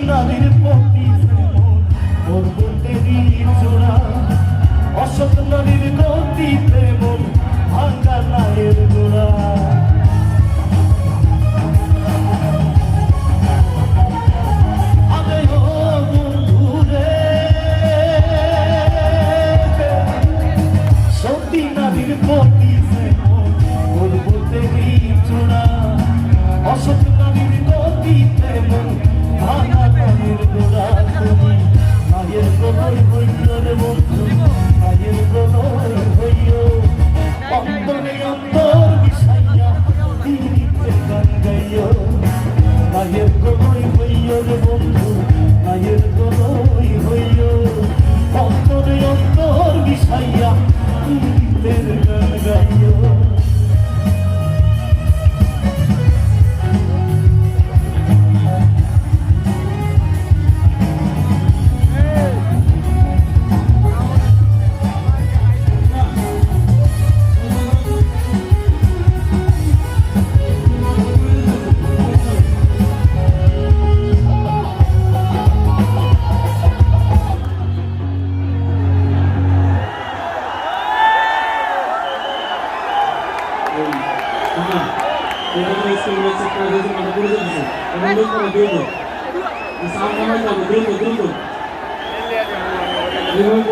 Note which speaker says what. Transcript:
Speaker 1: নারীর প্রতি ওর বলতে জোড়া অসৎ নারীর গতিতে মন ভাঙ্গা নায়ের গোড়া সতী নারীর প্রতি ওর বলতে জোড়া অসৎ নারীর গতিতে মন ভাঙা নায়ের গোড়া তুমি নায়ের গোড়াই হইল রে বন্ধু নায়ের গোড়াই হইল অন্তরে অন্তর মিশাইয়া দিতে গান গাইও নায়ের গোড়াই হইল রে বন্ধু নায়ের গোড়াই হইল অন্তরে অন্তর মিশাইয়া দিতে গান গাইও
Speaker 2: দ্রুত